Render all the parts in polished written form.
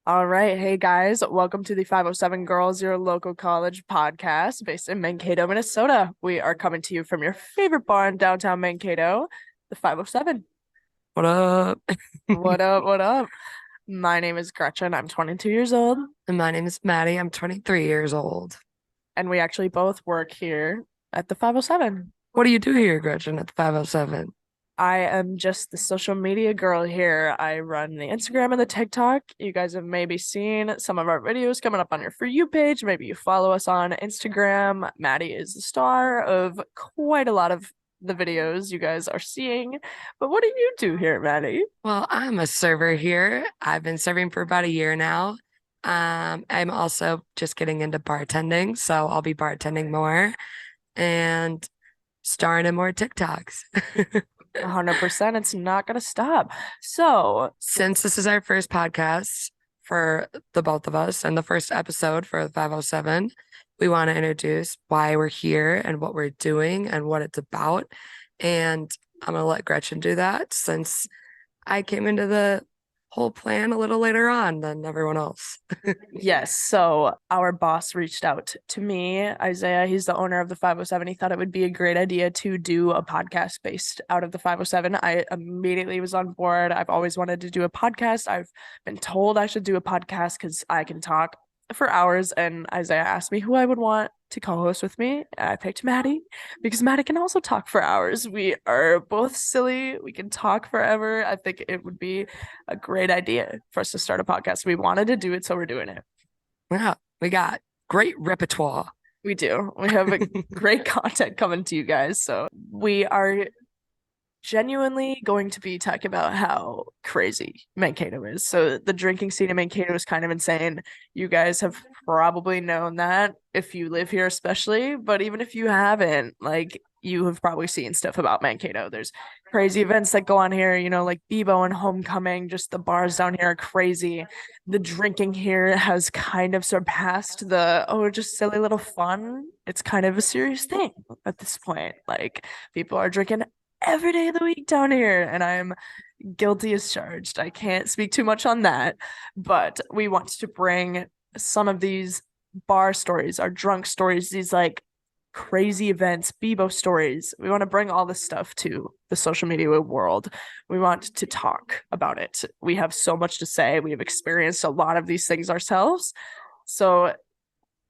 All right. Hey guys, welcome to the 507 Girls, your local college podcast based in Mankato, Minnesota. We are coming to you from your favorite bar in downtown Mankato, the 507. What up? What up? What up? My name is Gretchen. I'm 22 years old, And my name is Maddie. I'm 23 years old. and we actually both work here at the 507. What do you do here, Gretchen, at the 507? I am just the social media girl here. I run the Instagram and the TikTok. You guys have maybe seen some of our videos coming up on your For You page. Maybe you follow us on Instagram. Maddie is the star of quite a lot of the videos you guys are seeing. But what do you do here, Maddie? Well, I'm a server here. I've been serving for about a year now. I'm also just getting into bartending, so I'll be bartending more and starring in more TikToks. 100%. It's not going to stop. So, Since this is our first podcast for the both of us and the first episode for the 507, we want to introduce why we're here and what we're doing and what it's about. And I'm going to let Gretchen do that since I came into the whole plan a little later on than everyone else. yes. So our boss reached out to me, Isaiah. He's the owner of the 507. He thought it would be a great idea to do a podcast based out of the 507. I immediately was on board. I've always wanted to do a podcast. I've been told I should do a podcast because I can talk for hours. And Isaiah asked me who I would want to co-host with me. I picked Maddie because Maddie can also talk for hours. We are both silly. We can talk forever. I think it would be a great idea for us to start a podcast. We wanted to do it, so we're doing it. Yeah, we got great repertoire. We do. We have a great content coming to you guys. So we are genuinely going to be talking about how crazy Mankato is. So the drinking scene in Mankato is kind of insane. You guys have probably known that if you live here, especially, but even if you haven't, like you have probably seen stuff about Mankato. There's crazy events that go on here, like Bebo and Homecoming, just the bars down here are crazy. The drinking here has kind of surpassed just silly little fun. It's kind of a serious thing at this point. Like people are drinking every day of the week down here, and I'm guilty as charged. I can't speak too much on that, but we want to bring some of these bar stories, our drunk stories, these like crazy events, Bebo stories. We want to bring all this stuff to the social media world. We want to talk about it. We have so much to say. We have experienced a lot of these things ourselves. So,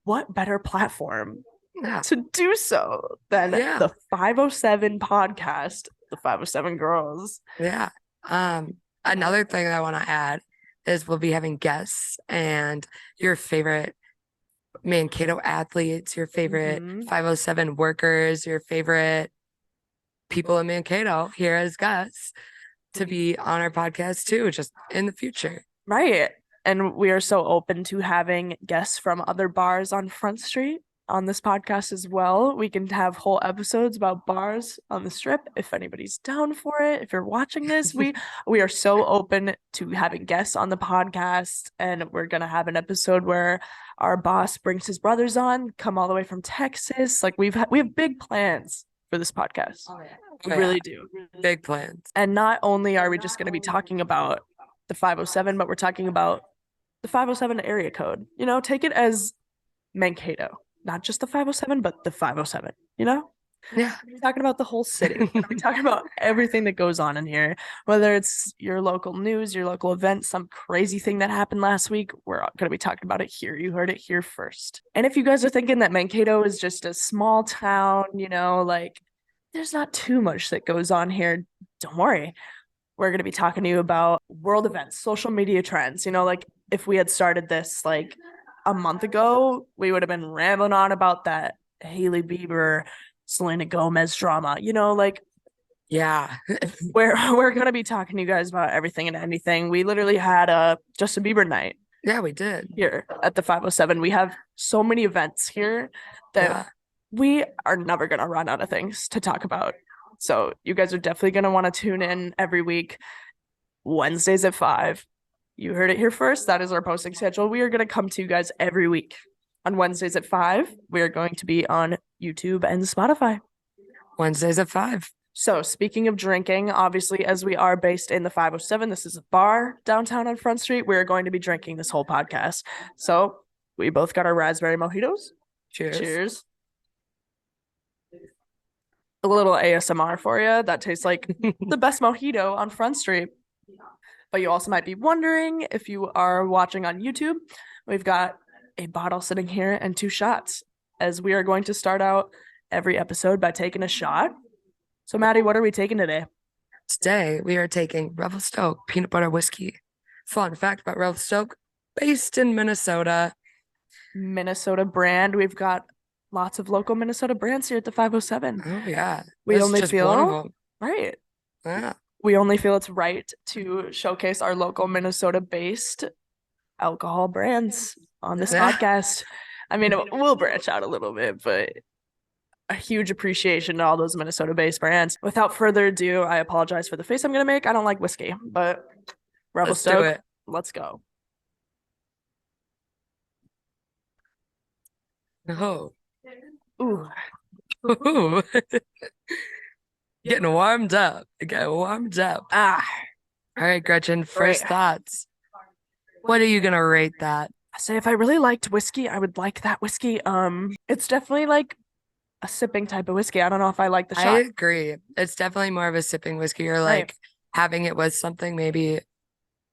what better platform Yeah, to do so than yeah, the 507 podcast, the 507 Girls? yeah. Um, Another thing that I want to add is we'll be having guests and your favorite Mankato athletes, your favorite Mm-hmm. 507 workers, your favorite people in Mankato here as guests to be on our podcast too, just in the future. Right. And we are so open to having guests from other bars on Front Street on this podcast as well. We can have whole episodes about bars on the strip if anybody's down for it. If you're watching this, we are so open to having guests on the podcast, and we're going to have an episode where our boss brings his brothers on, come all the way from Texas. Like we have big plans for this podcast. Oh, yeah. We Oh, yeah. really do. Big plans. And not only are we just going to be talking about the 507, but we're talking about the 507 area code. Take it as Mankato, not just the 507, but the 507, Yeah. We're talking about the whole city. We're talking about everything that goes on in here, whether it's your local news, your local event, some crazy thing that happened last week. We're going to be talking about it here. You heard it here first. And if you guys are thinking that Mankato is just a small town, like there's not too much that goes on here, don't worry. We're going to be talking to you about world events, social media trends. Like if we had started this like a month ago, we would have been rambling on about that Haley Bieber, Selena Gomez drama. Like Yeah. we're going to be talking to you guys about everything and anything. We literally had a Justin Bieber night Yeah, we did. here at the 507. We have so many events here that Yeah. we are never going to run out of things to talk about. So you guys are definitely going to want to tune in every week, Wednesdays at 5. You heard it here first. That is our posting schedule. We are going to come to you guys every week. On Wednesdays at 5, we are going to be on YouTube and Spotify. Wednesdays at 5. So, speaking of drinking, obviously, as we are based in the 507, this is a bar downtown on Front Street. We're going to be drinking this whole podcast. So, we both got our raspberry mojitos. Cheers. Cheers. A little ASMR for you. That tastes like the best mojito on Front Street. But you also might be wondering, if you are watching on YouTube, we've got a bottle sitting here and 2 shots, as we are going to start out every episode by taking a shot. So, Maddie, what are we taking today? Today, we are taking Revelstoke peanut butter whiskey. Fun fact about Revelstoke, based in Minnesota. Minnesota brand. We've got lots of local Minnesota brands here at the 507. Oh, yeah. We This is only just feel one of them. right. Yeah. We only feel it's right to showcase our local Minnesota-based alcohol brands on this Yeah. podcast. I mean, we'll branch out a little bit, but a huge appreciation to all those Minnesota-based brands. Without further ado, I apologize for the face I'm gonna make. I don't like whiskey, but Let's do Revelstoke, it. let's go. Oh. Ooh, Ooh. Getting warmed up. Getting warmed up. ah, All right, Gretchen, first Great. thoughts. What are you gonna rate that? I say if I really liked whiskey, I would like that whiskey. It's definitely like a sipping type of whiskey. I don't know if I like the I shot. agree. It's definitely more of a sipping whiskey, or Right. like having it with something maybe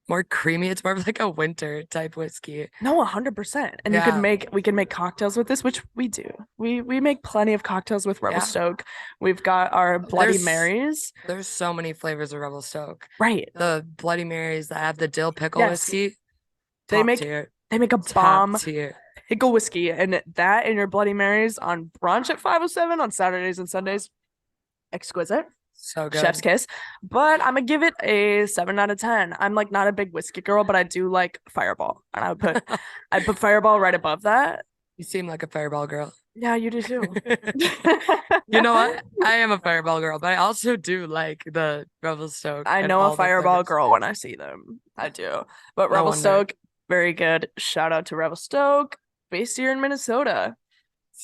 more creamy. It's more of like a winter type whiskey. No, 100%. And Yeah. we can make cocktails with this, which we do. We make plenty of cocktails with Yeah. Revelstoke. We've got our Bloody There's- Marys. There's so many flavors of Revelstoke. Right. The Bloody Marys that have the dill pickle Yes. whiskey. They Top make tier. they make a Top bomb tier. pickle whiskey, and that and your Bloody Marys on brunch at 507 on Saturdays and Sundays. Exquisite. So good. Chef's kiss. But I'm gonna give it a 7 out of 10. I'm like not a big whiskey girl, but I do like Fireball. And I'd put Fireball right above that. You seem like a Fireball girl. Yeah, you do too. You know what? I am a Fireball girl, but I also do like the Revelstoke. I and know all a the Fireball flavors. girl when I see them. I do. But No wonder. Revelstoke, very good. Shout out to Revelstoke, based here in Minnesota.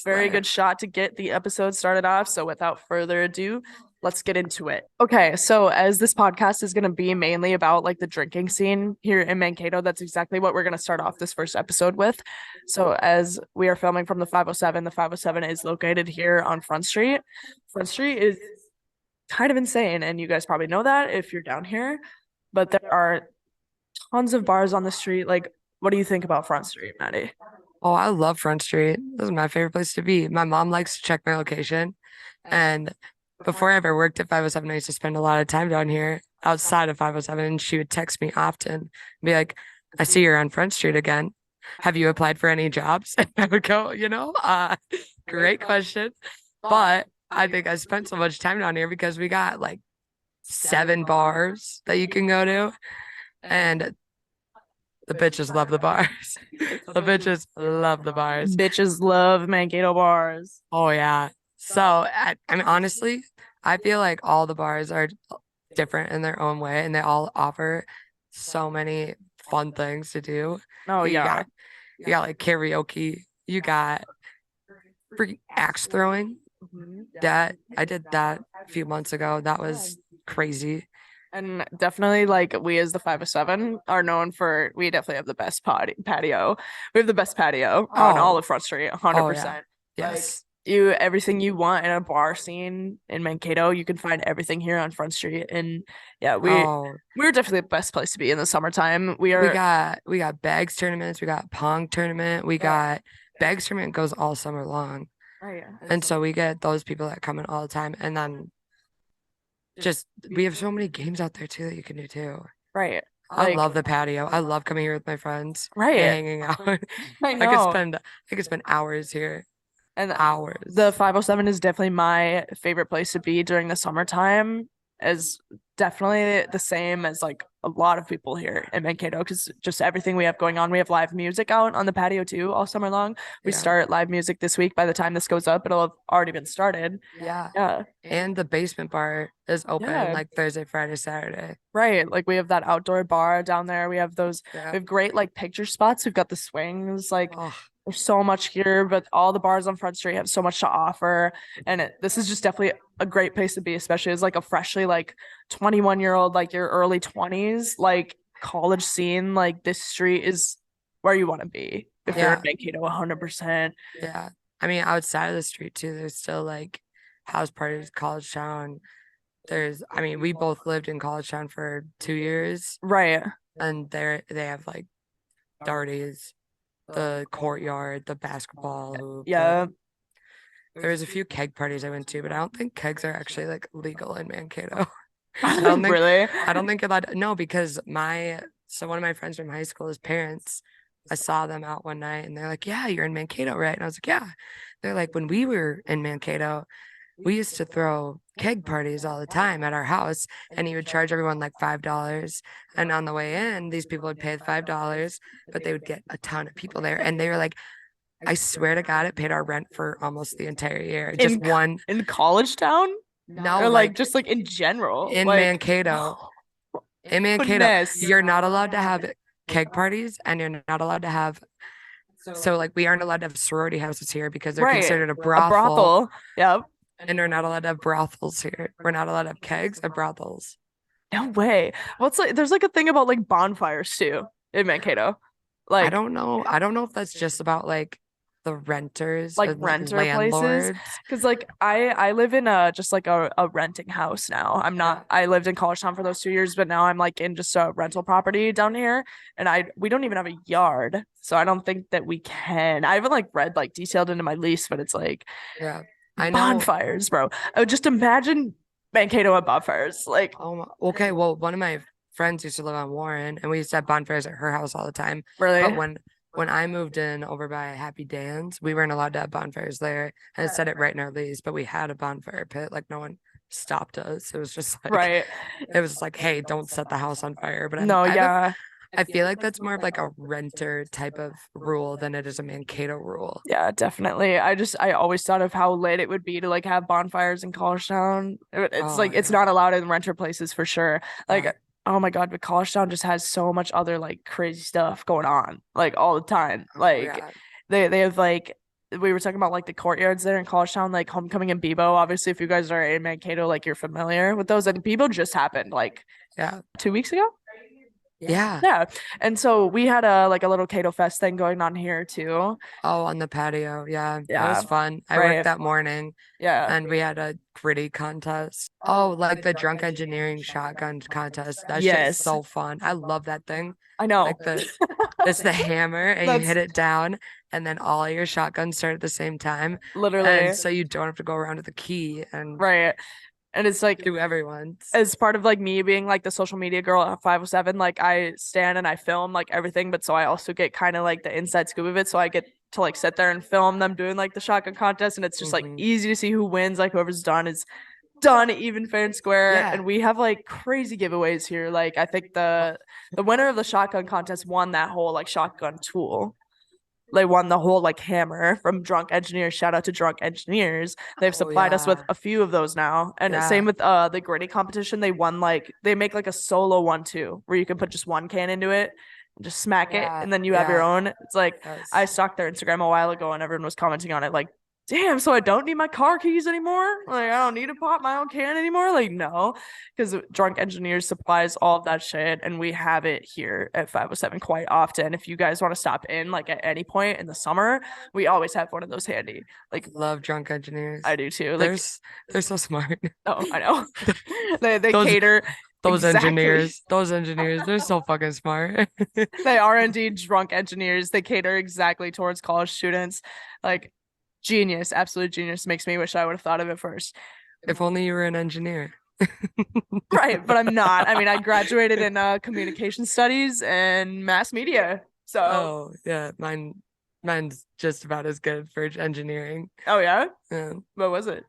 Very good shot to get the episode started off. So without further ado, let's get into it. Okay, so as this podcast is going to be mainly about like the drinking scene here in Mankato, that's exactly what we're going to start off this first episode with. So as we are filming from the 507 is located here on Front Street. Front Street is kind of insane, and you guys probably know that if you're down here, but there are tons of bars on the street. Like, what do you think about Front Street, Maddie? Oh, I love Front Street. This is my favorite place to be. My mom likes to check my location. And before I ever worked at 507, I used to spend a lot of time down here outside of 507. And she would text me often and be like, I see you're on Front Street again. Have you applied for any jobs? And I would go, great question. But I think I spent so much time down here because we got like 7 bars that you can go to. And the bitches love the bars. The bitches love the bars. Bitches love Mankato bars. Oh, yeah. So, I mean, honestly, I feel like all the bars are different in their own way, and they all offer so many fun things to do. Oh, yeah. You got like karaoke. You got freaking axe throwing. That I did that a few months ago. That was crazy. And definitely, like, we as the 507 are known for, we definitely have the best patio. We have the best patio on all of Front Street, 100%. Yes. Everything you want in a bar scene in Mankato, you can find everything here on Front Street. And yeah, we're definitely the best place to be in the summertime. We got bags tournaments, we got pong tournament, we got bags tournament goes all summer long. Right. And so we get those people that come in all the time. And then we have so many games out there too that you can do too. Right. I love the patio. I love coming here with my friends. Right. And hanging out. I know. I could spend hours here. And hours. The 507 is definitely my favorite place to be during the summertime, as definitely the same as like a lot of people here in Mankato, because just everything we have going on. We have live music out on the patio too all summer long. We start live music this week. By the time this goes up, it'll have already been started. Yeah. And the basement bar is open like Thursday, Friday, Saturday. Right. Like we have that outdoor bar down there. We have those, we have great like picture spots. We've got the swings. Like There's so much here, but all the bars on Front Street have so much to offer. And this is just definitely a great place to be, especially as like a freshly like 21-year-old, like your early 20s, like college scene. Like this street is where you want to be if you're in Yeah. Mankato 100%. Yeah. I mean, outside of the street too, there's still like house parties, college town. I mean, we both lived in college town for 2 years, Right. and they have like Darties, the courtyard, the basketball hoop. Yeah. There was a few keg parties I went to, but I don't think kegs are actually like legal in Mankato. I don't think Really? I don't think you're allowed no, because one of my friends from high school, his parents, I saw them out one night and they're like, "Yeah, you're in Mankato, right?" And I was like, "Yeah." They're like, "When we were in Mankato, we used to throw keg parties all the time at our house, and he would charge everyone like $5. And on the way in, these people would pay the $5, but they would get a ton of people there." And they were like, I swear to God, it paid our rent for almost the entire year. Just In one, in college town? no, Or like like just like in general? in Like, Mankato. In Mankato, goodness. you're not allowed to have keg parties, and you're not allowed to have, so like we aren't allowed to have sorority houses here because they're Right. considered a A brothel, brothel. Yep. and we're not allowed to have brothels here. We're not allowed to have kegs or brothels. No way. What's like there's like a thing about like bonfires too in Mankato. I Like don't know. I don't know if that's just about like the renters like or the renter places. landlords. Cause like I live in a just like a renting house now. I'm not I lived in college town for those 2 years, but now I'm like in just a rental property down here. And we don't even have a yard. So I don't think that we can. I haven't like read like detailed into my lease, but it's like Yeah. I know. bonfires, bro. I would just imagine Mankato at bonfires. Like Okay. Well, one of my friends used to live on Warren, and we used to have bonfires at her house all the time. But really. when I moved in over by Happy Dan's, we weren't allowed to have bonfires there, and it said it right in our lease. But we had a bonfire pit. Like no one stopped us. It was just like Right. it was like, hey, don't set the house on fire. But No, yeah. I feel like that's more of like a renter type of rule than it is a Mankato rule. Yeah, definitely. I always thought of how lit it would be to like have bonfires in College Town. It's Oh like it's yeah. not allowed in renter places for sure. Yeah. Like, oh my God, but College Town just has so much other like crazy stuff going on, like all the time. Like Yeah. they have like we were talking about like the courtyards there in College Town, like Homecoming and Bebo. Obviously, if you guys are in Mankato, like you're familiar with those. And Bebo just happened like Yeah. 2 weeks ago. Yeah. Yeah. And so we had a like a little Cato Fest thing going on here too. Oh, on the patio. Yeah. It was Yeah. fun. I worked Right. that morning Yeah. and we had a gritty contest. Oh, like the drunk engineering shotgun contest. That shit's Yes. so fun. I love that thing. I know. Like it's the hammer and you That's hit it down and then all your shotguns start at the same time. literally And so you don't have to go around with the key and right. And it's like do everyone's. as part of like me being like the social media girl at 507, like I stand and I film like everything, but so I also get kind of like the inside scoop of it. So I get to like sit there and film them doing like the shotgun contest, and it's just like easy to see who wins. Like whoever's done is done even fair and square. Yeah. And we have like crazy giveaways here. Like I think the winner of the shotgun contest won that whole like shotgun tool. They won the whole like hammer from Drunk Engineers. Shout out to Drunk Engineers. They've Oh supplied us with yeah. a few of those now. And Yeah. same with the gritty competition. They won like they make like a solo one too, where you can put just one can into it and just smack it, Yeah. and then you have your Yeah. own. It's like Yes. I stalked their Instagram a while ago and everyone was commenting on it like, damn, so I don't need my car keys anymore? Like I don't need to pop my own can anymore? Like, no, because Drunk Engineers supplies all of that shit, and we have it here at 507 quite often. If you guys want to stop in like at any point in the summer, we always have one of those handy. Like Love drunk engineers. I do too. They're Like they're so smart. oh, I know. they Those- cater Those exactly. engineers, they're so fucking smart. They are indeed drunk engineers. They cater exactly towards college students. Like genius, absolute genius. Makes me wish I would have thought of it first. If only you were an engineer. Right, but I'm not. I mean, I graduated in communication studies and mass media. So Oh yeah, mine's just about as good for engineering. oh yeah? Yeah. What was it?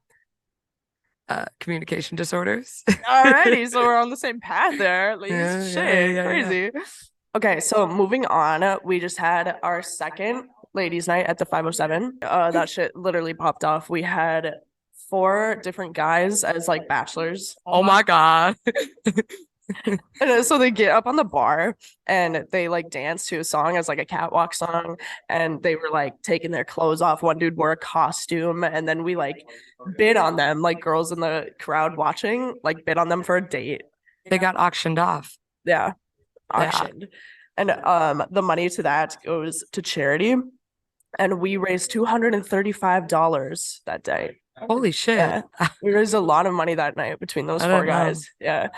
Communication disorders. Alrighty, so we're on the same path there at least. Yeah, Shit, yeah. crazy. Okay, so moving on, we just had our second ladies' night at the 507. That shit literally popped off. We had 4 different guys as like bachelors. Oh my God. And so they get up on the bar and they like dance to a song as like a catwalk song. And they were like taking their clothes off. One dude wore a costume. And then we like bid on them, like girls in the crowd watching, like bid on them for a date. They got auctioned off. Yeah. Yeah. Auctioned. And the money to that goes to charity. And we raised $235 that day. Holy shit. Yeah. We raised a lot of money that night between those I four don't know. guys. Yeah.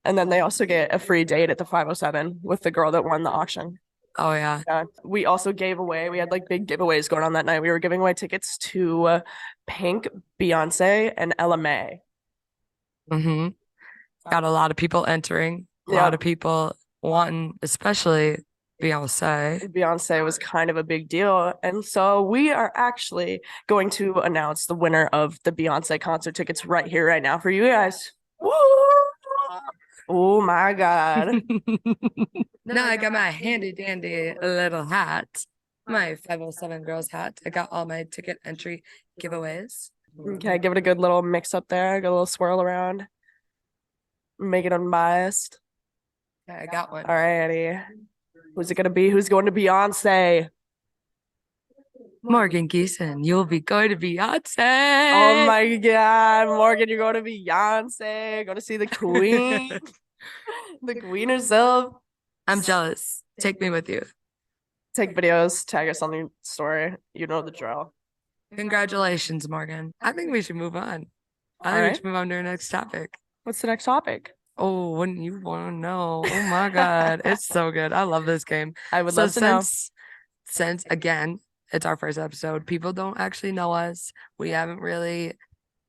And then they also get a free date at the 507 with the girl that won the auction. Oh yeah. Yeah. We also gave away, we had like big giveaways going on that night. We were giving away tickets to Pink, Beyonce, and Ella May. Mm-hmm. Got a lot of people entering, a Yeah. lot of people wanting, especially Beyonce. Beyonce was kind of a big deal. And so we are actually going to announce the winner of the Beyonce concert tickets right here, right now for you guys. Woo! Oh my God. Now I got my handy dandy little hat, my 507 girls hat. I got all my ticket entry giveaways. Okay, give it a good little mix up there, get a little swirl around. Make it unbiased. Okay, I got one. All right, Eddie. Who's it gonna be? Who's going to Beyonce? Morgan Geeson, you'll be going to Beyonce. Oh my God, Morgan, you're going to Beyonce. Go to see the Queen. The Queen herself. I'm jealous. Take me with you. Take videos, tag us on the story. You know the drill. Congratulations, Morgan. I think we should move on. I think we right. should move on to our next topic. What's the next topic? Oh, wouldn't you want to know? Oh my God. It's so good. I love this game. I would love to know. Since again, it's our first episode, people don't actually know us. We haven't really,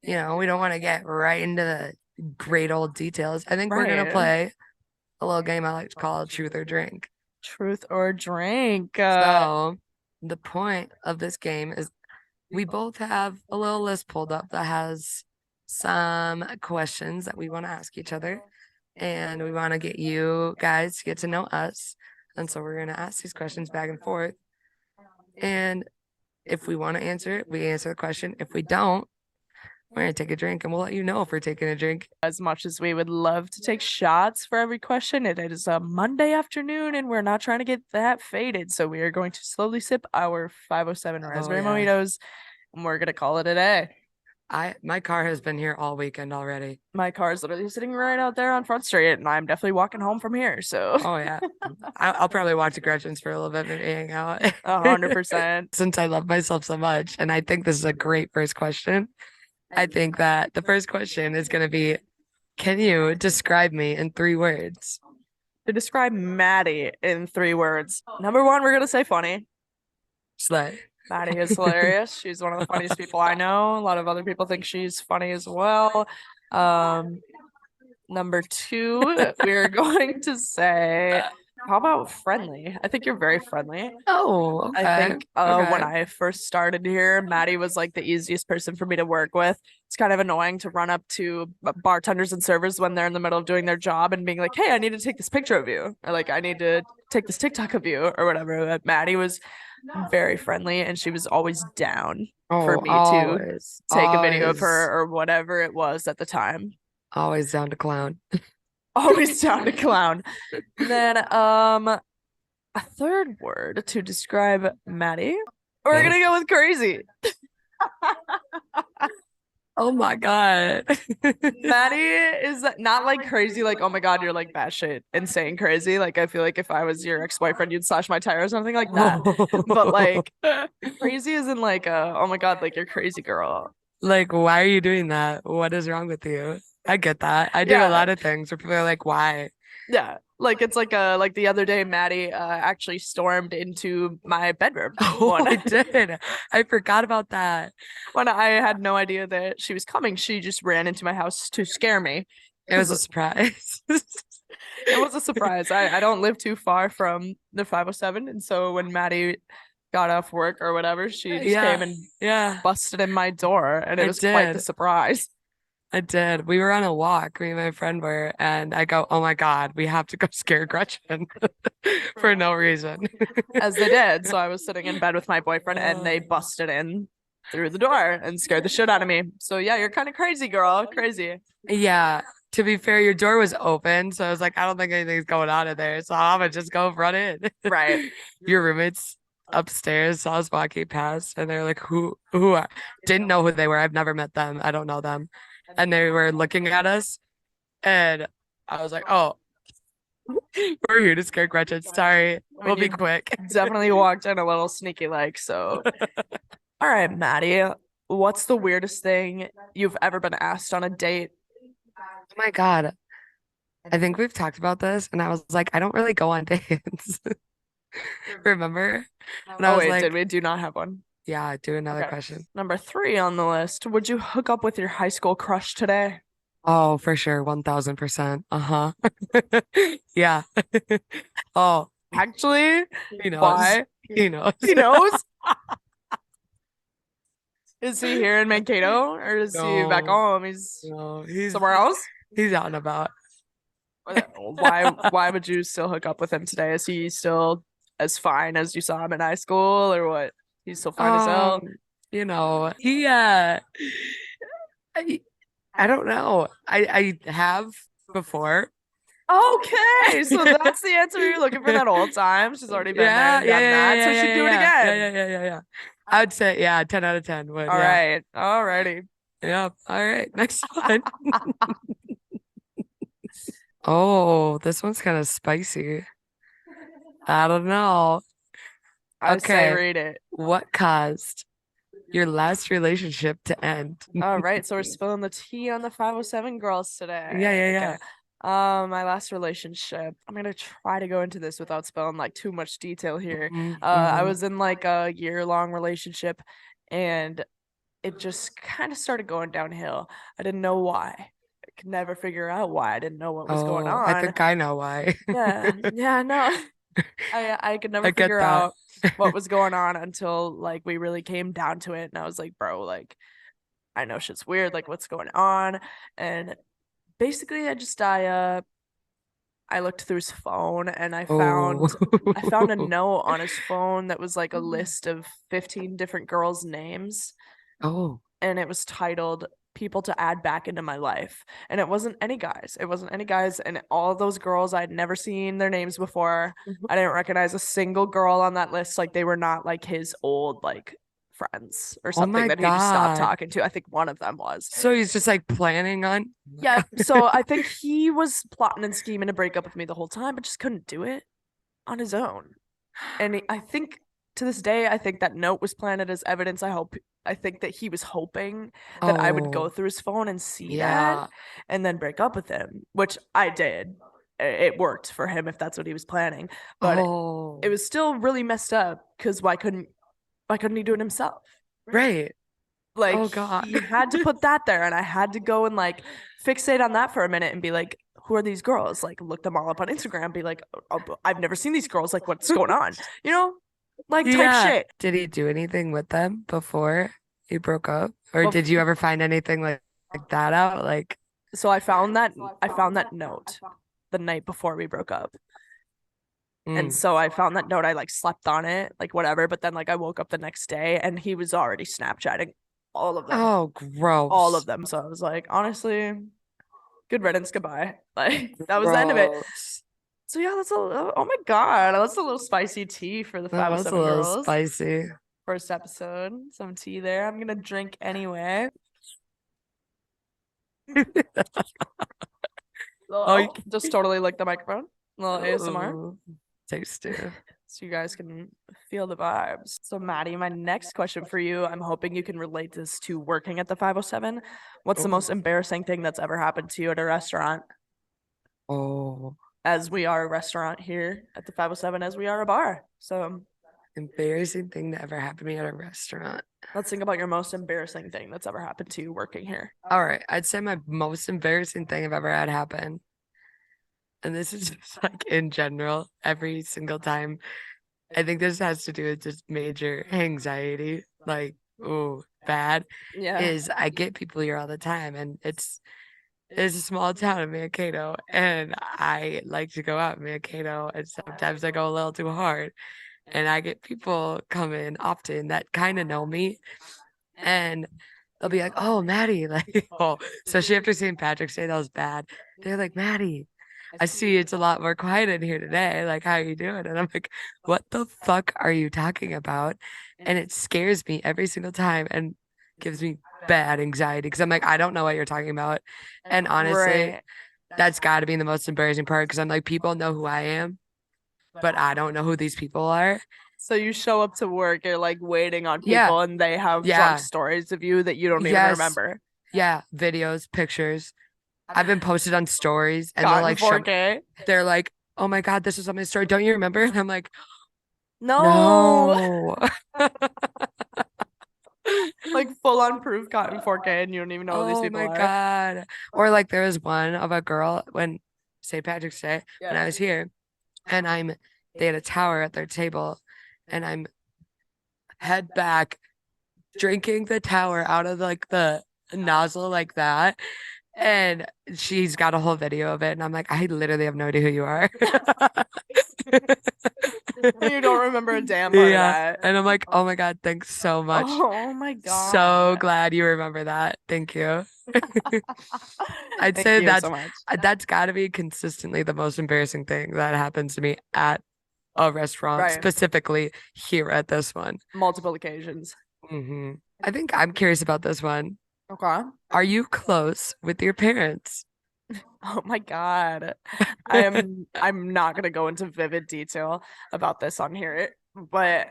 we don't want to get right into the great old details. I think we're going to Right. play a little game I like to call Truth or Drink. Truth or drink. So the point of this game is we both have a little list pulled up that has some questions that we want to ask each other. And we want to get you guys to get to know us. And so we're going to ask these questions back and forth. And if we want to answer it, we answer the question. If we don't, we're going to take a drink and we'll let you know if we're taking a drink. As much as we would love to take shots for every question, it is a Monday afternoon and we're not trying to get that faded. So we are going to slowly sip our 507 raspberry mojitos and we're going to call it a day. My car has been here all weekend already. My car is literally sitting right out there on Front Street, and I'm definitely walking home from here. So, oh yeah, I'll probably watch the Gretchens for a little bit and hang out. 100%. Since I love myself so much, and I think this is a great first question. I think that the first question is going to be, can you describe me in 3 words? To describe Maddie in 3 words, number 1, we're gonna say funny. Slay. Maddie is hilarious. She's one of the funniest people I know. A lot of other people think she's funny as well. Number 2, we're going to say, how about friendly? I think you're very friendly. Oh, okay. I think when I first started here, Maddie was like the easiest person for me to work with. It's kind of annoying to run up to bartenders and servers when they're in the middle of doing their job and being like, hey, I need to take this picture of you. Or like, I need to take this TikTok of you or whatever. But Maddie was very friendly and she was always down for me to take a video of her or whatever it was at the time. Always down to clown. Always down to clown. Then a 3rd word to describe Maddie. We're gonna go with crazy. Oh my God. Maddie is not like crazy, like, oh my God, you're like batshit insane crazy. Like, I feel like if I was your ex-boyfriend, you'd slash my tire or something like that. But like, crazy isn't like, oh my God, like you're crazy girl. Like, why are you doing that? What is wrong with you? I get that. I do a lot of things where people are like, why? Yeah. Like it's like the other day Maddie actually stormed into my bedroom. Oh, I did. I forgot about that. When I had no idea that she was coming, she just ran into my house to scare me. It was a surprise. It was a surprise. I don't live too far from the 507, and so when Maddie got off work or whatever, she just came and busted in my door, and it was quite the surprise. I did. We were on a walk, me and my friend were, and I go, oh my God, we have to go scare Gretchen for no reason. As they did. So I was sitting in bed with my boyfriend and they busted in through the door and scared the shit out of me. So yeah, you're kind of crazy, girl. Crazy. Yeah. to be fair, your door was open, so I was like, I don't think anything's going on in there, so I'm gonna just go run in. Right. Your roommates upstairs saw us walking past, and they're like, who are? Didn't know who they were. I've never met them. I don't know them, and they were looking at us, and I was like, oh, we're here to scare Gretchen. Sorry, I we'll mean, be you quick. definitely walked in a little sneaky like, so. All right, Maddie, what's the weirdest thing you've ever been asked on a date? Oh my God. I think we've talked about this, and I was like, I don't really go on dates. Remember? And I Oh, was wait, did like, we do not have one? yeah, do another Okay. question. Number 3 on the list. Would you hook up with your high school crush today? Oh, for sure, 1000%. Uh-huh. Yeah. Oh, Actually, he knows. why? He knows. He knows? Is he here in Mankato or is he back No, home? He's no, somewhere else? he's out and about. Why would you still hook up with him today? Is he still as fine as you saw him in high school or what? He's still fine as hell. He I, I don't know. I have before. Okay, so that's the answer you're looking for that whole time. She's already been there Yeah, and yeah, done yeah, that, yeah, so yeah, she'd yeah, do it yeah, yeah, again. yeah, yeah, yeah, yeah. I'd say, yeah, 10 out of 10 would, All yeah. right, all righty. Yep. All right. Next one. Oh, this one's kind of spicy. I don't know. I say Okay. read it. What caused your last relationship to end? All right, so we're spilling the tea on the 507 girls today. Yeah, yeah, Okay. yeah. My last relationship. I'm gonna try to go into this without spelling like too much detail here. I Mhm. was in like a year-long relationship and it just kind of started going downhill. I didn't know why. I could never figure out why. I didn't know what was going Oh, I on. think I know why. Yeah, yeah, no. I could never I get figure that. out what was going on until like we really came down to it and I was like, bro, like I know shit's weird, like what's going on? And basically I looked through his phone and Oh. I found a note on his phone that was like a list of 15 different girls' names Oh. and it was titled people to add back into my life. And it wasn't any guys. It wasn't any guys and all those girls I'd never seen their names before. I didn't recognize a single girl on that list like they were not like his old like friends or Oh something my that he just stopped God. talking to. I think one of them was. So he's just like planning on. Yeah, so I think he was plotting and scheming to break up with me the whole time, but just couldn't do it on his own. And I think to this day, I think that note was planted as evidence. I think that he was hoping that I would go Oh, through his phone and see that yeah. and then break up with him, which I did. It worked for him if that's what he was planning, but it Oh, was still really messed up because why couldn't he do it himself? right. Like Oh God. he had to put that there and I had to go and like fixate on that for a minute and be like, who are these girls? Like look them all up on Instagram, be like, oh, I've never seen these girls, like what's going on, you know, like type Yeah. shit. Did he do anything with them before he broke up? Or But did you ever find anything like that out? Like, so I found that note the night before we broke up. And mm. so I found that note, I like slept on it, like whatever, but then like I woke up the next day and he was already Snapchatting all of them. Oh, All of gross. them. So I was like, honestly, good riddance, goodbye. Like that was the end of it. Gross. So yeah, that's a oh my god, that's a little spicy tea for the That was a 507 little girls. spicy. First episode, some tea there. I'm gonna drink anyway. Oh, Just totally like the microphone. A little ASMR. oh, tasty. So you guys can feel the vibes. So Maddie, my next question for you, I'm hoping you can relate this to working at the 507. What's the most Oh, embarrassing thing that's ever happened to you at a restaurant? oh, As we are a restaurant here at the 507, as we are a bar. So embarrassing thing that ever happened to me at a restaurant. let's think about your most embarrassing thing that's ever happened to you working here. All right, I'd say my most embarrassing thing I've ever had happen, and this is just like in general, every single time. I think this has to do with just major anxiety, like, oh, bad, Yeah. is I get people here all the time, and it's a small town in Mankato, and I like to go out in Mankato, and sometimes I go a little too hard, and I get people come in often that kind of know me, and they'll be like, "Oh, Maddie," like, oh, especially after St. Patrick's Day, that was bad. They're like, "Maddie, I see it's a lot more quiet in here today. Like, how are you doing?" And I'm like, "What the fuck are you talking about?" And it scares me every single time and gives me bad anxiety because I'm like, I don't know what you're talking about. And honestly, Right. that's got to be the most embarrassing part because I'm like, people know who I am, but I don't know who these people are. So you show up to work, you're like waiting on Yeah, people, and they have drunk yeah, stories of you that you don't even yes, remember. yeah, videos, pictures. I've been posted on stories and they'll Got in like show, 4K. they're like, "Oh my God, this was on my story. Don't you remember?" And I'm like, No. no. Like full on proof caught in 4K, and you don't even know who these Oh people my are. God. Or like there was one of a girl when St. Patrick's Day, when I was here, and they had a tower at their table, and I'm head back drinking the tower out of like the nozzle like that. And she's got a whole video of it. And I'm like, I literally have no idea who you are. You don't remember a damn part of Yeah. that. And I'm like, oh my God, thanks so much. Oh my So God. glad you remember that. Thank you. I'd Thank say you so much. that's got to be consistently the most embarrassing thing that happens to me at a restaurant, Right. specifically here at this one. Multiple occasions. I think I'm curious about this one. Okay. Are you close with your parents? Oh my God. I'm not gonna go into vivid detail about this on here, but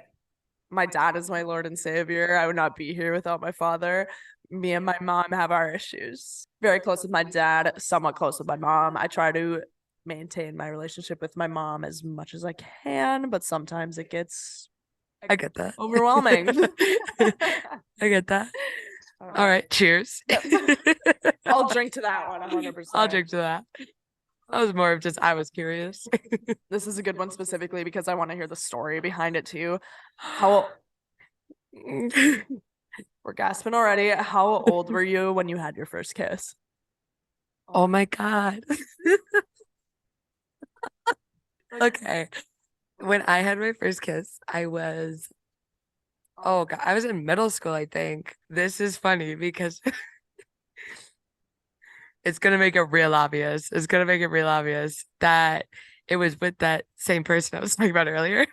my dad is my Lord and Savior. I would not be here without my father. Me and my mom have our issues. Very close with my dad, somewhat close with my mom. I try to maintain my relationship with my mom as much as I can, but sometimes it gets I get that. overwhelming. I get that. All right, cheers. I'll drink to that one 100%. I'll drink to that. That was more of just I was curious. This is a good one specifically because I want to hear the story behind it too. How we're gasping already. How old were you when you had your first kiss? Oh my God. Okay. When I had my first kiss, oh God, I was in middle school, I think. This is funny because it's gonna make it real obvious. It's gonna make it real obvious that it was with that same person I was talking about earlier.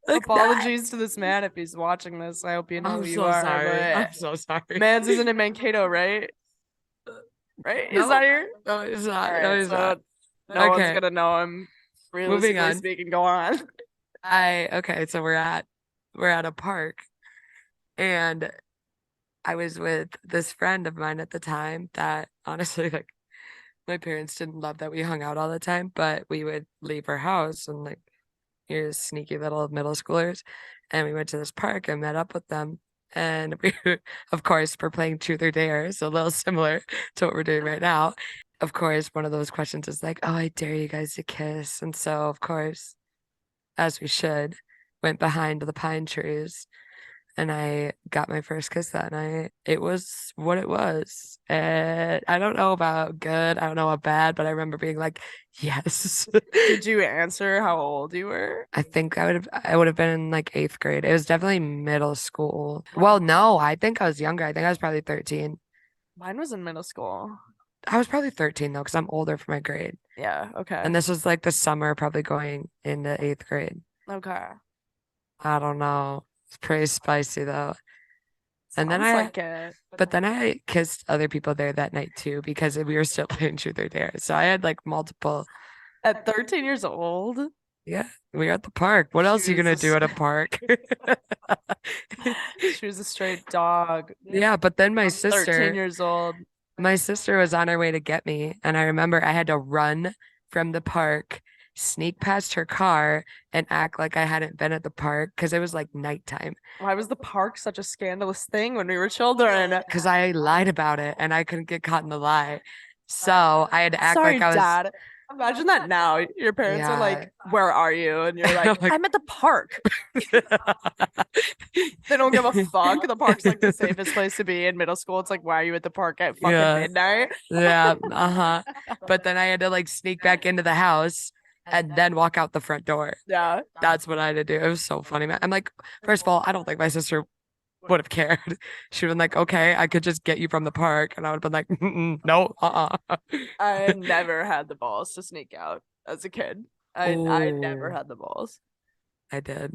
Like Apologies to this man if he's watching this. I hope you know I'm who you so are. sorry. But I'm so sorry. Man's isn't in Mankato, right? Right? No, Is that here? no, it's not. All No, right, it's so not. no one's Okay, gonna know him. moving Realistically on. speaking, go on. Okay, so we're at a park and I was with this friend of mine at the time that honestly like my parents didn't love that we hung out all the time, but we would leave our house and like you're sneaky little middle schoolers. And we went to this park and met up with them. And we, of course, we're playing Truth or Dare, so a little similar to what we're doing right now. Of course, one of those questions is like, oh, I dare you guys to kiss. And so, of course, as we should, went behind the pine trees and I got my first kiss that night. It was what it was. And I don't know about good, I don't know about bad, but I remember being like, yes. Did you answer how old you were? I think I would have been in like eighth grade. It was definitely middle school. Well, no, I think I was younger. I think I was probably 13. Mine was in middle school. I was probably 13 though, because I'm older for my grade. Yeah, okay. And this was like the summer, probably going into eighth grade. Okay. I don't know. It's pretty spicy though. And then Sounds like it. but then I kissed other people there that night too because we were still playing Truth or Dare. So I had like multiple. At 13 years old? Yeah, we were at the park. What else are you She gonna was do at a park? She was a straight dog. Yeah, but then 13 years old. my sister was on her way to get me, and I remember I had to run from the park, sneak past her car, and act like I hadn't been at the park because it was like nighttime. Why was the park such a scandalous thing when we were children? Because I lied about it and I couldn't get caught in the lie. So I had to act Sorry, like I was. Dad. Imagine that now. Your parents are Yeah. like, "Where are you?" And you're I'm like, like- "I'm at the park." They don't give a fuck. The park's like the safest place to be in middle school. It's like, why are you at the park at fucking Yeah. midnight? Yeah, uh-huh. But then I had to like sneak back into the house and then walk out the front door. Yeah. That's what I had to do. It was so funny, man. I'm like, first of all, I don't think my sister would have cared. She would have been like, okay, I could just get you from the park. And I would have been like, no, I never had the balls to sneak out as a kid. I never Oh, had the balls. I did.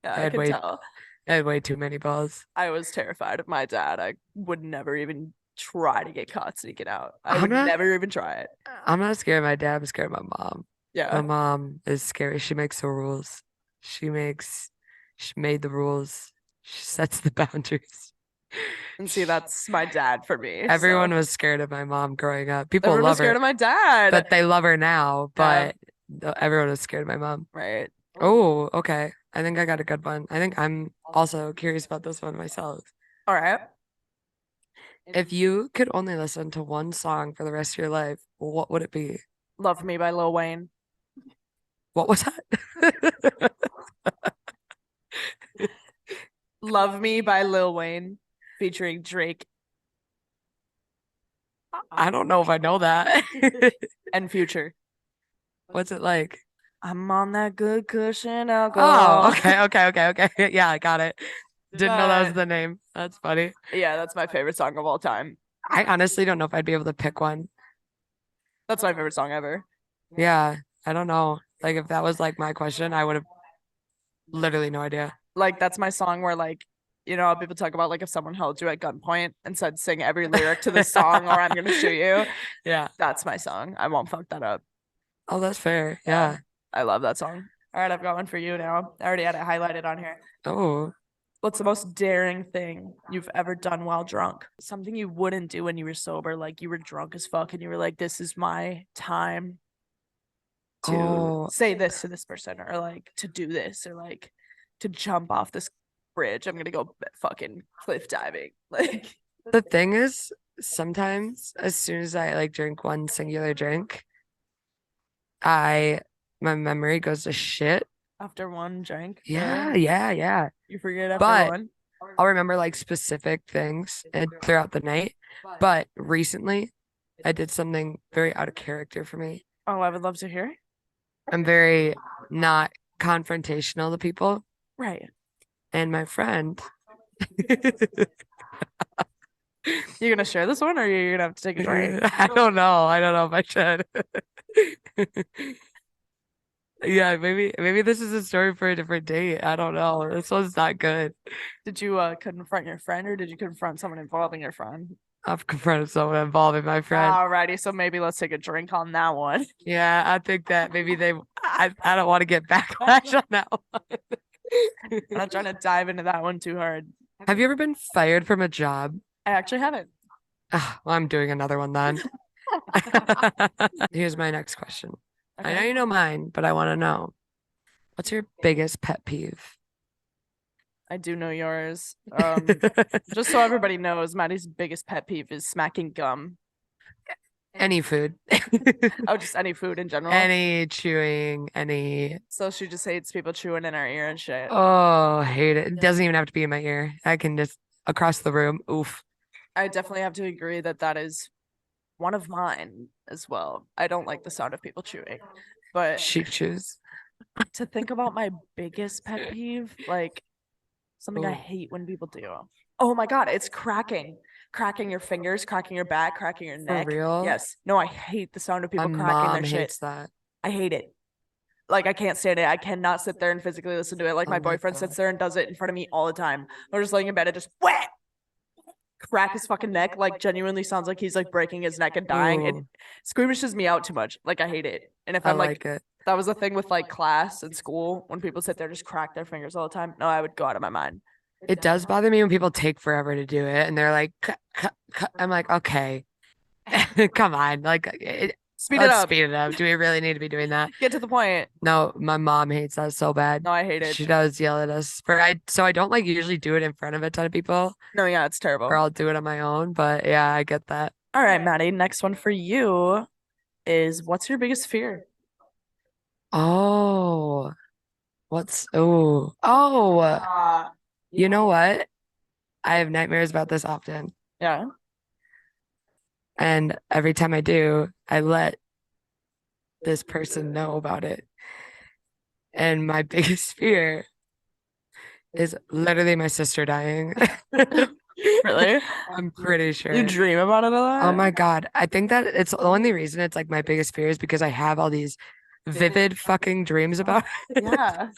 Yeah, I I had could way, tell. I had way too many balls. I was terrified of my dad. I would never even try to get caught sneaking out. I I'm would not, never even try it. I'm not scared of my dad. I'm scared of my mom. My Yeah. mom is scary. She makes the rules. She makes, she made the rules. She sets the boundaries. And see, that's my dad for me. Everyone So was scared of my mom growing up. People everyone was love scared her, of my dad. but they love her now. Yeah, But everyone was scared of my mom. right. Oh, okay. I think I got a good one. I think I'm also curious about this one myself. All right. If you could only listen to one song for the rest of your life, what would it be? Love Me by Lil Wayne. What was that? Love Me by Lil Wayne featuring Drake I don't know if I know that. and Future. What's it like? I'm on that good cushion Oh, alcohol. okay. Yeah, I got it. Didn't know that was But the name. That's funny. yeah, that's my favorite song of all time. I honestly don't know if I'd be able to pick one. That's my favorite song ever. Yeah, I don't know. Like if that was like my question, I would have literally no idea. Like that's my song where like you know how people talk about like if someone held you at gunpoint and said sing every lyric to this song or I'm gonna shoot you. Yeah. That's my song. I won't fuck that up. Oh, that's fair. Yeah. Yeah. I love that song. All right, I've got one for you now. I already had it highlighted on here. Oh, What's the most daring thing you've ever done while drunk? Something you wouldn't do when you were sober, like you were drunk as fuck and you were like, this is my time to oh, say this to this person or like to do this or like to jump off this bridge. I'm gonna go fucking cliff diving. Like, the thing is, sometimes as soon as I like drink one singular drink, I my memory goes to shit. after one drink, Yeah, really? yeah. You forget after But one? I'll remember like specific things and throughout the night. But recently, I did something very out of character for me. Oh, I would love to hear. I'm very not confrontational to people. Right. And my friend, You gonna share this one or you're gonna have to take a drink? I don't know. I don't know if I should. Yeah, maybe this is a story for a different date. I don't know. This one's not good. Did you confront your friend or did you confront someone involving your friend? I've confronted someone involving my friend. Alrighty, so maybe let's take a drink on that one. Yeah, I think that maybe I don't want to get backlash on that one. I'm not trying to dive into that one too hard. Have you ever been fired from a job? I actually haven't. Ah, well, I'm doing another one then. Here's my next question. I know Okay. you know mine, but I want to know what's your biggest pet peeve? I do know yours. Just so everybody knows, Maddie's biggest pet peeve is smacking gum. Any food, Oh, just any food in general. any chewing, any. So she just hates people chewing in her ear and shit. Oh, hate it. It doesn't even have to be in my ear. I can just across the room. Oof. I definitely have to agree that that is one of mine as well. I don't like the sound of people chewing, but She chews. to think about my biggest pet peeve, like something I Ooh. hate when people do. Oh my God, it's cracking. Cracking your fingers, cracking your back, cracking your For neck. real? Yes. No, I hate the sound of My people cracking their mom shit. hates that. I hate it. Like I can't stand it. I cannot sit there and physically listen to it. Like Oh my my boyfriend God. sits there and does it in front of me all the time. We're just laying in bed and just whap, crack his fucking neck. Like genuinely sounds like he's like breaking his neck and dying. It Ooh, squeamishes me out too much. Like I hate it. And if I I'm like, like it. that was the thing with like class and school when people sit there just crack their fingers all the time. No, I would go out of my mind. It does bother me when people take forever to do it and they're like, cut, cut, cut. I'm like, okay, come on. Like, Speed it let's up. speed it up. Do we really need to be doing that? Get to the point. No, my mom hates that so bad. No, I hate it. She does yell at us so I don't like usually do it in front of a ton of people No, yeah, it's terrible. or I'll do it on my own. But yeah, I get that. All right, Maddie. Next one for you is what's your biggest fear? Oh, oh, you know what? I have nightmares about this often. Yeah. And every time I do, I let this person know about it. And my biggest fear is literally my sister dying. Really? I'm pretty You sure. dream about it a Oh lot? my God. I think that it's the only reason it's like my biggest fear is because I have all these vivid fucking dreams about it. Yeah.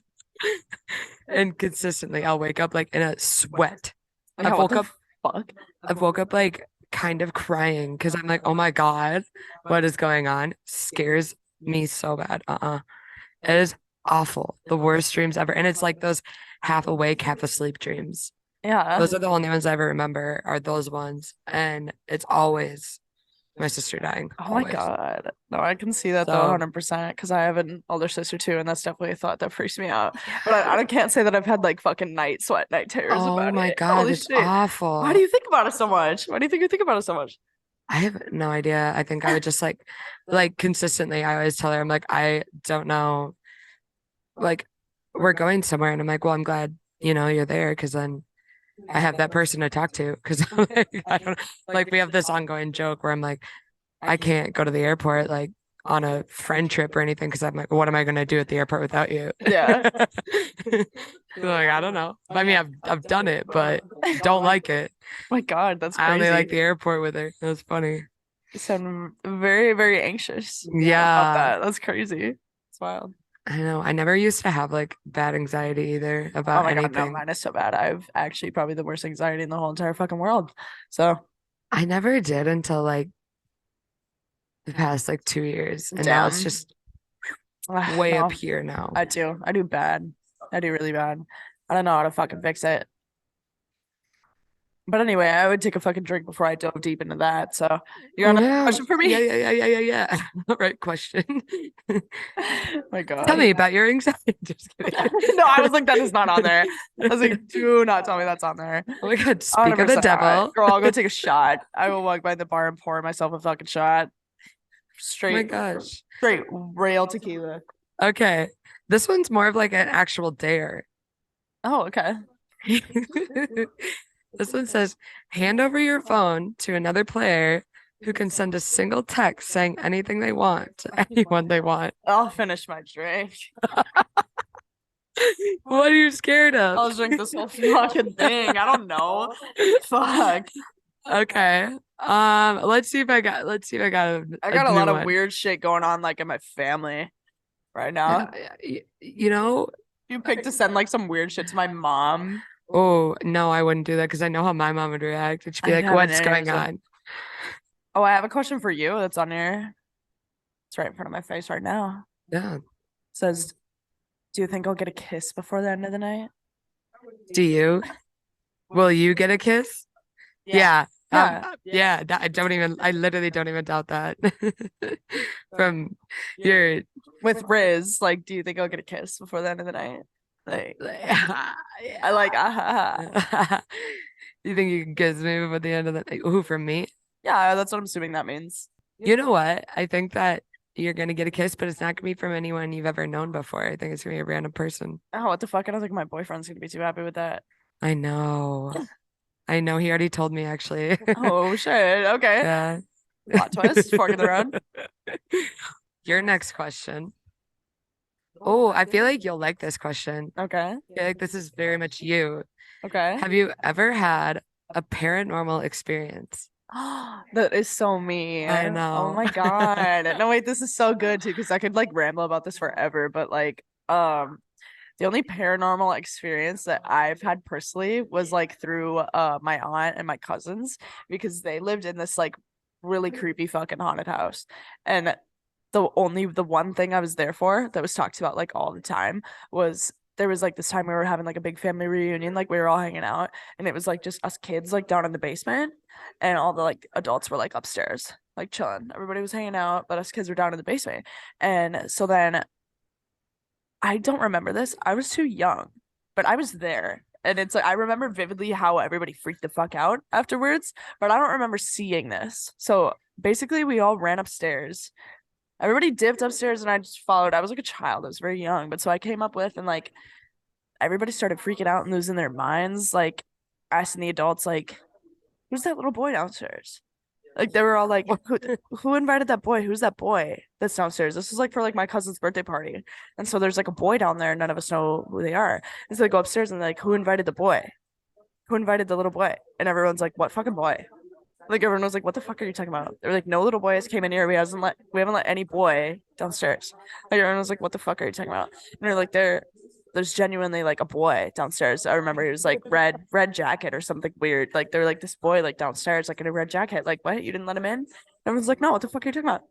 And consistently I'll wake up like in a sweat. Yeah, I've what woke the up fuck? I've woke up like kind of crying because I'm like, oh my God, what is going on? Scares me so bad. It is awful. The worst dreams ever. And it's like those half awake, half asleep dreams. Yeah. Those are the only ones I ever remember are those ones. And it's always my sister dying. Oh my Always. God. No, I can see that though, So 100%, because I have an older sister too, and that's definitely a thought that freaks me out. But I can't say that I've had like fucking night sweat, night terrors oh about my it. God, Holy it's shit. Why do awful. you think about it so much? Why do you think you think about it so much? I have no idea. I think I would just like consistently, I always tell her, I'm like, I don't know. Like, we're going somewhere. And I'm like, well, I'm glad, you're there because then I have that person to talk to. Because like, I don't like, we have this ongoing joke where I'm like, I can't go to the airport like on a friend trip or anything because I'm like, what am I going to do at the airport without you? Yeah. Like, I don't know. I mean, I've done it, but don't like it. My God, that's I only like crazy. the airport with her. It was funny. You sound very, very anxious about Yeah, that. That's crazy. It's wild. I know. I never used to have like bad anxiety either Oh about my God, no, anything. mine is so bad. I've actually probably the worst anxiety in the whole entire fucking world. So, I never did until like the past like 2 years, and now it's damn. just way up No, here now. I do. I do bad. I do really bad. I don't know how to fucking fix it. But anyway, I would take a fucking drink before I dove deep into that. So, you got another Yeah, question for yeah, me? yeah, yeah, yeah, yeah, yeah. All right, question. My Tell God. me about your anxiety. Just kidding. No, I was like, that is not on there. I was like, do not tell me that's on there. Oh my God, speak of the 100%. All right, devil. girl, I'll go take a shot. I will walk by the bar and pour myself a fucking shot. Oh my Straight, gosh. straight rail tequila. Okay. This one's more of like an actual dare. Oh, okay. This one says, hand over your phone to another player who can send a single text saying anything they want to anyone they want. I'll finish my drink. What are you scared of? I'll drink this whole fucking thing. I don't know. Fuck. Okay. Let's see if I got I a got a new lot of one. weird shit going on like in my family right Yeah, now. yeah, you know, You picked to send like some weird shit to my mom. oh no, I wouldn't do that because I know how my mom would react. She'd I be like, have an what's going aneurysm. on? Oh, I have a question for you that's on here. It's right in front of my face right now. Yeah. It says, do you think I'll get a kiss before the end of the night? Do you? Will you get a kiss? Yeah. Yeah. Yeah, I literally don't even doubt that. From your, With Riz, like, do you think I'll get a kiss before the end of the night? Like, I like, you think you can kiss me before the end of the night? Who, from me? Yeah, that's what I'm assuming that means. You know what? I think that you're gonna get a kiss, but it's not gonna be from anyone you've ever known before. I think it's gonna be a random person. Oh, what the fuck? I don't think my boyfriend's gonna be too happy with that. I know. I know. He already told me actually. Oh shit. Okay. Yeah. Plot twist, fork in the road. Your next question. Oh, I feel like you'll like this question. Okay. I feel like this is very much you. Okay. Have you ever had a paranormal experience? That is so mean. I Oh know. my God. No, wait, this is so good too, because I could like ramble about this forever, but like, the only paranormal experience that I've had personally was like through my aunt and my cousins because they lived in this like really creepy fucking haunted house. And the one thing I was there for that was talked about like all the time was there was like this time we were having like a big family reunion, like we were all hanging out, and it was like just us kids like down in the basement, and all the like adults were like upstairs, like chilling. Everybody was hanging out, but us kids were down in the basement. And so then I don't remember this. I was too young, but I was there. And it's like I remember vividly how everybody freaked the fuck out afterwards, but I don't remember seeing this. So basically we all ran upstairs. Everybody dipped upstairs and I just followed. I was like a child. I was very young. But so I came up with and like everybody started freaking out and losing their minds, like asking the adults, like, who's that little boy downstairs? Like they were all like, who invited that boy? Who's that boy that's downstairs? This is like for like my cousin's birthday party. And so there's like a boy down there, and none of us know who they are. And so they go upstairs and they're like, who invited the boy? Who invited the little boy? And everyone's like, what fucking boy? Like everyone was like, what the fuck are you talking about? They were like, no little boy has came in here. We haven't let any boy downstairs. Like everyone was like, what the fuck are you talking about? And they're like, there's genuinely like a boy downstairs. I remember he was like red jacket or something weird. Like they're like this boy like downstairs like in a red jacket. Like what? You didn't let him in? Everyone's like, no, what the fuck are you talking about?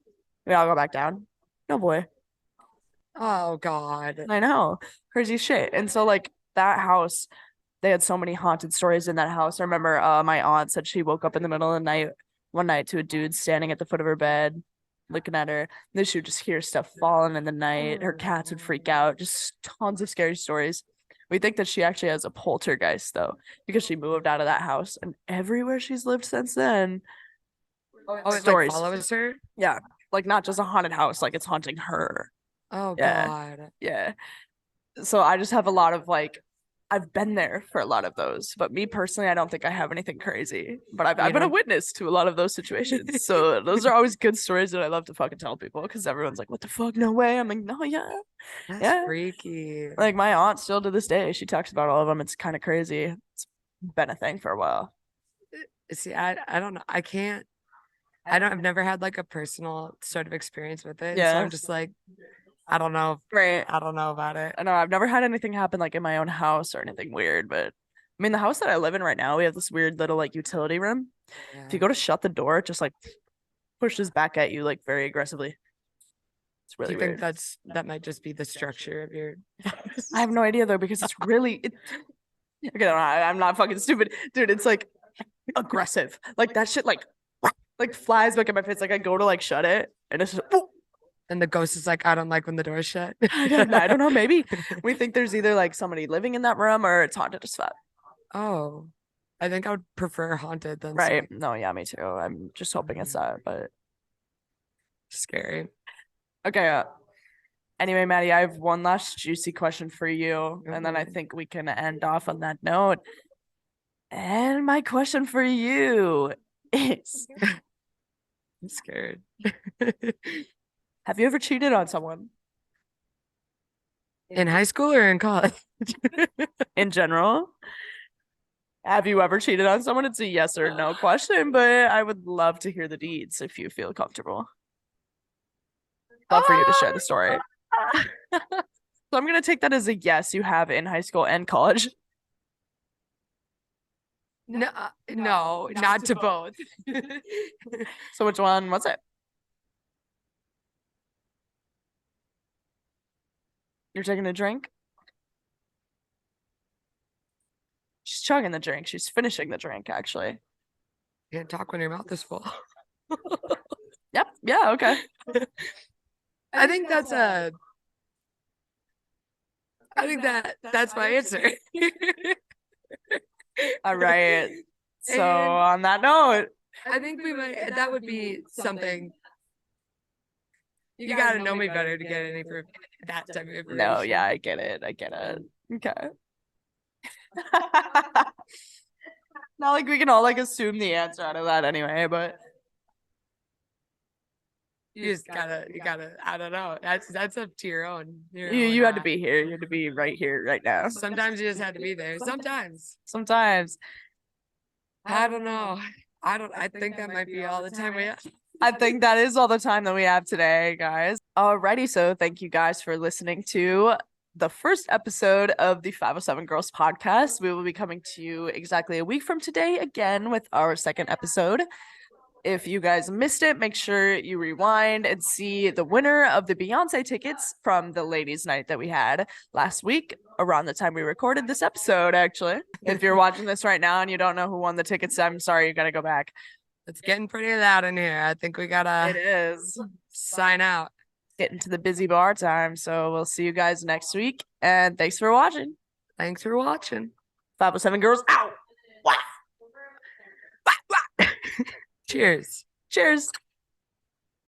We all go back down. No boy. Oh God. I know. Crazy shit. And so like that house, they had so many haunted stories in that house. I remember my aunt said she woke up in the middle of the night one night to a dude standing at the foot of her bed looking at her. Then she would just hear stuff falling in the night. Her cats would freak out. Just tons of scary stories. We think that she actually has a poltergeist though, because she moved out of that house, and everywhere she's lived since then, Oh, it like stories. follows her? Yeah. Like not just a haunted house, like it's haunting her. Oh Yeah. God. Yeah. So I just have a lot of like, I've been there for a lot of those, but me personally, I don't think I have anything crazy. But I've been a witness to a lot of those situations. So those are always good stories that I love to fucking tell people, because everyone's like, what the fuck? No way. I'm like, no, yeah. That's Yeah. freaky. Like my aunt still to this day, she talks about all of them. It's kind of crazy. It's been a thing for a while. See, I don't know. I've never had like a personal sort of experience with it. So Yeah. I'm just like, I don't know. Right. I don't know about it. I know I've never had anything happen like in my own house or anything weird, but I mean the house that I live in right now, we have this weird little like utility room. If you go to shut the door, it just like pushes back at you like very aggressively. It's really Do you think weird. that might just be the structure of your I have no idea though, because it's really okay. I'm not fucking stupid, dude. It's like aggressive, like that shit, like flies back in my face. Like I go to like shut it, and it's just, and the ghost is like, I don't like when the door's shut. I don't know. Maybe we think there's either like somebody living in that room or it's haunted as fuck. Oh, I think I would prefer haunted than Right? No, yeah, me too. I'm just hoping it's that, but scary. okay. Anyway, Maddie, I have one last juicy question for you, and then I think we can end off on that note. And my question for you is, I'm scared. have you ever cheated on someone? In high school or in college? In general? Have you ever cheated on someone? It's a yes or no question, but I would love to hear the deeds if you feel comfortable. Love for you to share the story. So I'm gonna take that as a yes, you have in high school and college. No, no, not to both. So which one was it? You're taking a drink? She's chugging the drink. She's finishing the drink, actually. Can't talk when your mouth is full. Yep. Yeah, okay. I think that's my answer. All right. So on that note, I think that would be something. You gotta know me better to get any for that type of information. No, yeah, I get it. Okay. Not like we can all like assume the answer out of that anyway, but you just gotta, I don't know. That's up to your own. You had to be here. You had to be right here, right now. Sometimes you just had to be there. Sometimes. I don't know. I think that might be all the time we have. I think that is all the time that we have today, guys. Alrighty, so thank you guys for listening to the first episode of the 507 Girls podcast. We will be coming to you exactly a week from today again with our second episode. If you guys missed it, make sure you rewind and see the winner of the Beyonce tickets from the ladies' night that we had last week around the time we recorded this episode, actually. If you're watching this right now and you don't know who won the tickets, I'm sorry, you got to go back. It's getting pretty loud in here. I think we gotta It is. Sign out. Getting to the busy bar time. So we'll see you guys next week. And thanks for watching. 507 Girls out. Cheers. Cheers.